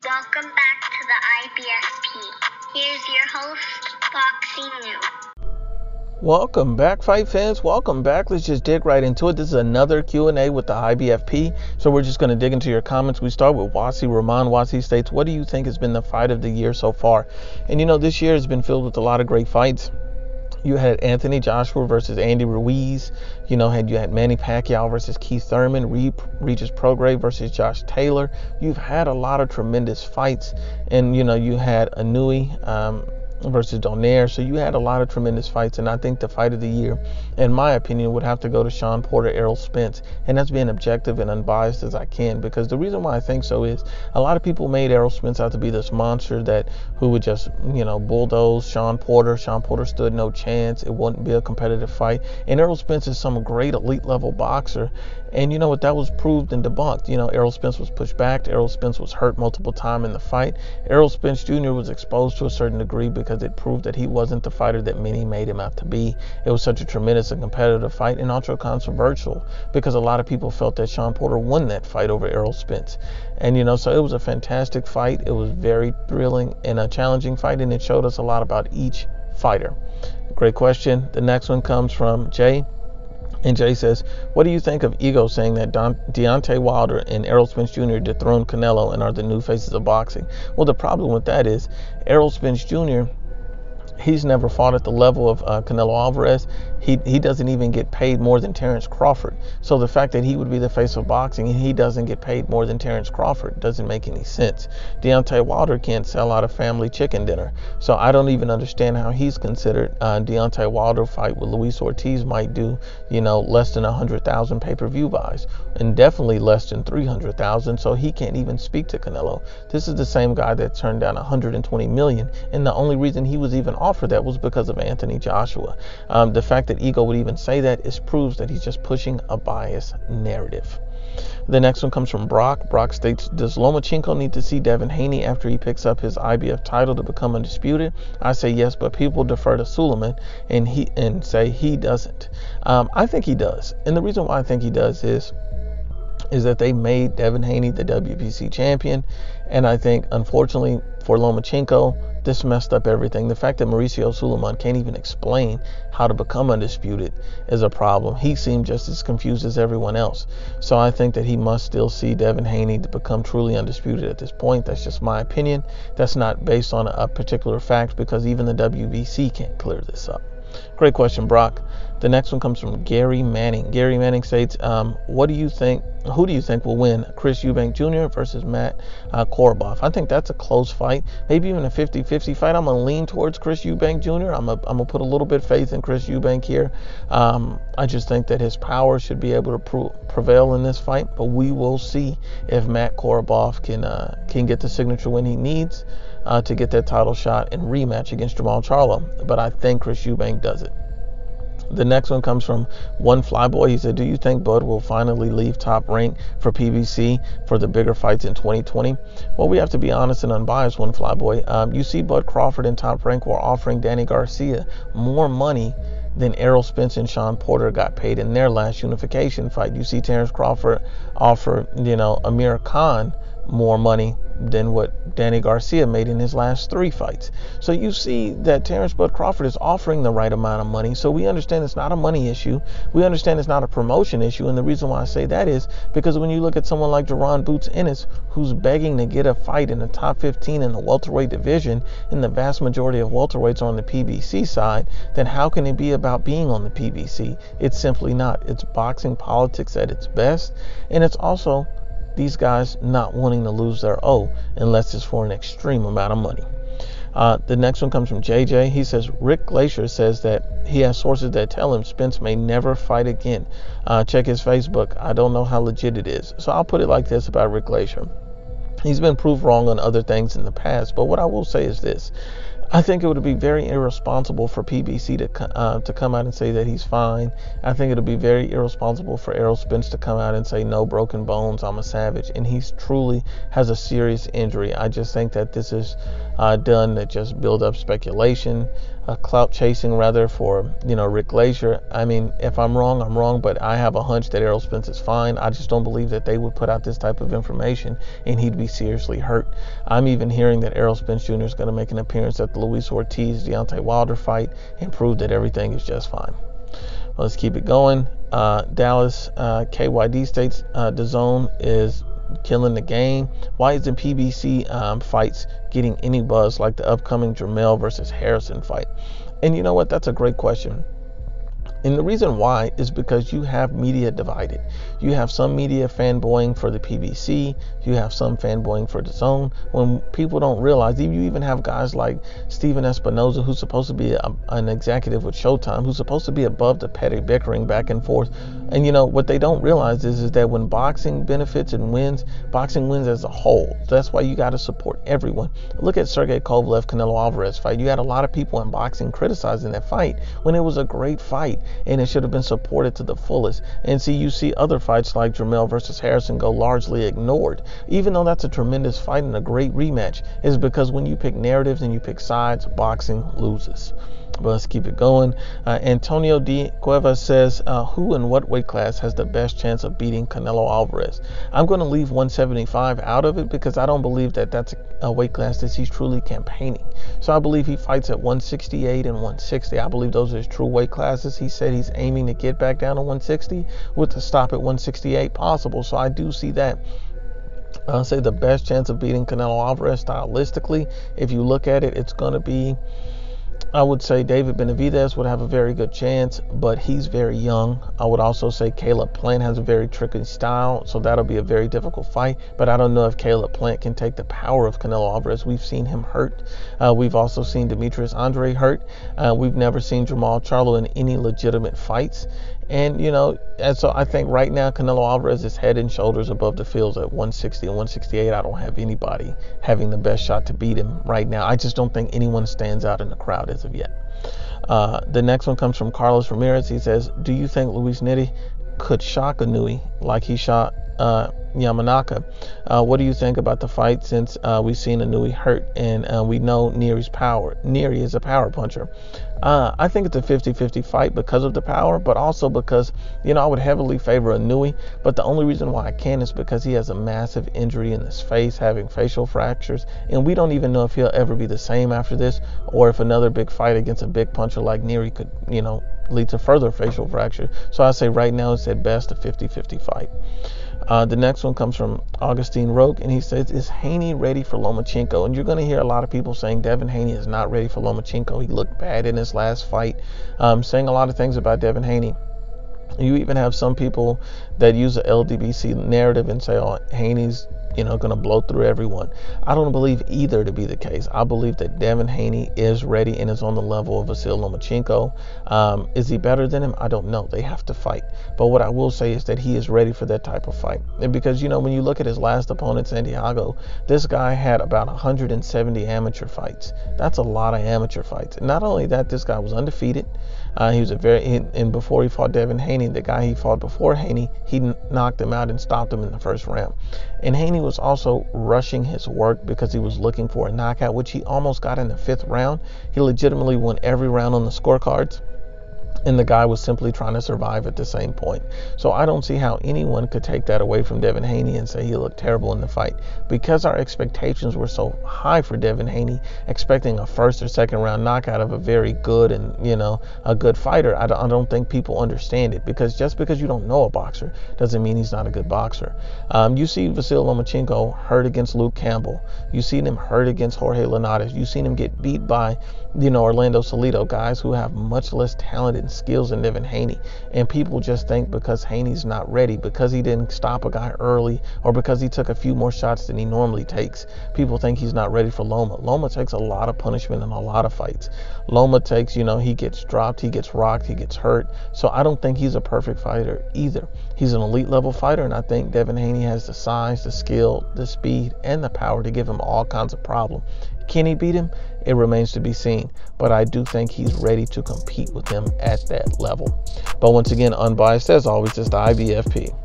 Welcome back to the IBFP. Here's your host, Boxing News. Welcome back, fight fans. Welcome back. Let's just dig right into it. This is another Q&A with the IBFP. So we're just going to dig into your comments. We start with Vasyl Lomachenko. Vasyl states, what do you think has been the fight of the year so far? And this year has been filled with a lot of great fights. You had Anthony Joshua versus Andy Ruiz. You had Manny Pacquiao versus Keith Thurman, Regis Prograis versus Josh Taylor. You've had a lot of tremendous fights. And, you had Inouye versus Donaire. So you had a lot of tremendous fights. And I think the fight of the year, in my opinion, would have to go to Shawn Porter, Errol Spence. And that's being objective and unbiased as I can. Because the reason why I think so is a lot of people made Errol Spence out to be this monster who would just, bulldoze Shawn Porter. Shawn Porter stood no chance. It wouldn't be a competitive fight. And Errol Spence is some great elite level boxer. And you know what? That was proved and debunked. Errol Spence was pushed back. Errol Spence was hurt multiple times in the fight. Errol Spence Jr. was exposed to a certain degree because it proved that he wasn't the fighter that many made him out to be. It was such a tremendous and competitive fight and ultra controversial because a lot of people felt that Shawn Porter won that fight over Errol Spence. And, so it was a fantastic fight. It was very thrilling and a challenging fight, and it showed us a lot about each fighter. Great question. The next one comes from Jay. And Jay says, what do you think of Ego saying that Deontay Wilder and Errol Spence Jr. dethroned Canelo and are the new faces of boxing? Well, the problem with that is Errol Spence Jr., he's never fought at the level of Canelo Alvarez. He doesn't even get paid more than Terence Crawford. So the fact that he would be the face of boxing and he doesn't get paid more than Terence Crawford doesn't make any sense. Deontay Wilder can't sell out a family chicken dinner. So I don't even understand how he's considered. Deontay Wilder fight with Luis Ortiz might do, less than 100,000 pay-per-view buys and definitely less than 300,000. So he can't even speak to Canelo. This is the same guy that turned down 120 million. And the only reason he was even offered that was because of Anthony Joshua. The fact that Ego would even say that proves that he's just pushing a biased narrative. The next one comes from Brock. Brock states, does Lomachenko need to see Devin Haney after he picks up his IBF title to become undisputed? I say yes, but people defer to Suleiman and say he doesn't. I think he does. And the reason why I think he does is that they made Devin Haney the WBC champion. And I think, unfortunately for Lomachenko, this messed up everything. The fact that Mauricio Suleiman can't even explain how to become undisputed is a problem. He seemed just as confused as everyone else. So I think that he must still see Devin Haney to become truly undisputed at this point. That's just my opinion. That's not based on a particular fact because even the WBC can't clear this up. Great question, Brock. The next one comes from Gary Manning. Gary Manning states, who do you think will win, Chris Eubank Jr. versus Matt Korobov? I think that's a close fight, maybe even a 50-50 fight. I'm going to lean towards Chris Eubank Jr. I'm going to put a little bit of faith in Chris Eubank here. I just think that his power should be able to prevail in this fight, but we will see if Matt Korobov can get the signature win he needs to get that title shot and rematch against Jamal Charlo. But I think Chris Eubank does it. The next one comes from One Flyboy. He said, do you think Bud will finally leave Top Rank for PBC for the bigger fights in 2020? Well, we have to be honest and unbiased, One Flyboy. You see Bud Crawford and Top Rank were offering Danny Garcia more money than Errol Spence and Shawn Porter got paid in their last unification fight. You see Terence Crawford offer, Amir Khan more money than what Danny Garcia made in his last 3 fights. So you see that Terence Bud Crawford is offering the right amount of money. So we understand it's not a money issue. We understand it's not a promotion issue. And the reason why I say that is because when you look at someone like Jaron Boots Ennis, who's begging to get a fight in the top 15 in the welterweight division, and the vast majority of welterweights are on the PBC side, then how can it be about being on the PBC? It's simply not. It's boxing politics at its best. And it's also these guys not wanting to lose their O unless it's for an extreme amount of money. The next one comes from JJ. He says, Rick Glacier says that he has sources that tell him Spence may never fight again. Check his Facebook. I don't know how legit it is. So I'll put it like this about Rick Glacier. He's been proved wrong on other things in the past, but what I will say is this. I think it would be very irresponsible for PBC to come out and say that he's fine. I think it would be very irresponsible for Errol Spence to come out and say no broken bones, I'm a savage, and he truly has a serious injury. I just think that this is done to just build up speculation. clout chasing rather for, Rick Glazier. I mean, if I'm wrong, I'm wrong, but I have a hunch that Errol Spence is fine. I just don't believe that they would put out this type of information and he'd be seriously hurt. I'm even hearing that Errol Spence Jr. is going to make an appearance at the Luis Ortiz-Deontay Wilder fight and prove that everything is just fine. Well, let's keep it going. Dallas, KYD states DAZN is killing the game. Why isn't PBC fights getting any buzz like the upcoming Jermell versus Harrison fight? And you know what? That's a great question. And the reason why is because you have media divided. You have some media fanboying for the PBC. You have some fanboying for DAZN. When people don't realize, you even have guys like Steven Espinoza, who's supposed to be an executive with Showtime, who's supposed to be above the petty bickering back and forth. And what they don't realize is that when boxing benefits and wins, boxing wins as a whole. So that's why you got to support everyone. Look at Sergey Kovalev Canelo Alvarez fight. You had a lot of people in boxing criticizing that fight when it was a great fight and it should have been supported to the fullest. And you see other fights like Jermell versus Harrison go largely ignored, even though that's a tremendous fight and a great rematch. Is because when you pick narratives and you pick sides, boxing loses. But let's keep it going. Antonio D. Cuevas says, who in what weight class has the best chance of beating Canelo Alvarez? I'm going to leave 175 out of it because I don't believe that that's a weight class that he's truly campaigning. So I believe he fights at 168 and 160. I believe those are his true weight classes. He said he's aiming to get back down to 160 with the stop at 168 possible. So I do see that. I'll say the best chance of beating Canelo Alvarez stylistically, if you look at it, it's going to be, I would say David Benavidez would have a very good chance, but he's very young. I would also say Caleb Plant has a very tricky style, so that'll be a very difficult fight. But I don't know if Caleb Plant can take the power of Canelo Alvarez. We've seen him hurt. We've also seen Demetrius Andre hurt. We've never seen Jamal Charlo in any legitimate fights. And so I think right now Canelo Alvarez is head and shoulders above the fields at 160 and 168. I don't have anybody having the best shot to beat him right now. I just don't think anyone stands out in the crowd as of yet. The next one comes from Carlos Ramirez. He says, do you think Luis Neri could shock Inouye like he shot Yamanaka? What do you think about the fight since we've seen Inouye hurt and we know Neri is a power puncher? I think it's a 50-50 fight because of the power, but also because, I would heavily favor Inouye. But the only reason why I can is because he has a massive injury in his face, having facial fractures. And we don't even know if he'll ever be the same after this, or if another big fight against a big puncher like Neri could, lead to further facial fracture. So I say right now it's at best a 50-50 fight. The next one comes from Augustine Roque, and he says, is Haney ready for Lomachenko? And you're going to hear a lot of people saying Devin Haney is not ready for Lomachenko. He looked bad in his last fight, saying a lot of things about Devin Haney. You even have some people that use the LDBC narrative and say, oh, Haney's going to blow through everyone. I don't believe either to be the case. I believe that Devin Haney is ready and is on the level of Vasyl Lomachenko. Is he better than him? I don't know. They have to fight. But what I will say is that he is ready for that type of fight. And because, when you look at his last opponent, Santiago, this guy had about 170 amateur fights. That's a lot of amateur fights. And not only that, this guy was undefeated. He was and before he fought Devin Haney, the guy he fought before Haney, he knocked him out and stopped him in the first round. And Haney was also rushing his work because he was looking for a knockout, which he almost got in the 5th round. He legitimately won every round on the scorecards. And the guy was simply trying to survive at the same point. So I don't see how anyone could take that away from Devin Haney and say he looked terrible in the fight. Because our expectations were so high for Devin Haney, expecting a 1st or 2nd round knockout of a very good and, a good fighter, I don't think people understand it. Because just because you don't know a boxer doesn't mean he's not a good boxer. You see Vasyl Lomachenko hurt against Luke Campbell. You seen him hurt against Jorge Linares. You seen him get beat by, Orlando Salido, guys who have much less talent and skills than Devin Haney. And people just think because Haney's not ready, because he didn't stop a guy early, or because he took a few more shots than he normally takes, people think he's not ready for Loma. Loma takes a lot of punishment in a lot of fights. Loma takes, he gets dropped, he gets rocked, he gets hurt. So I don't think he's a perfect fighter either. He's an elite level fighter, and I think Devin Haney has the size, the skill, the speed, and the power to give him all kinds of problems. Can he beat him? It remains to be seen. But I do think he's ready to compete with him at that level. But once again, Unbiased, as always, is the IBFP.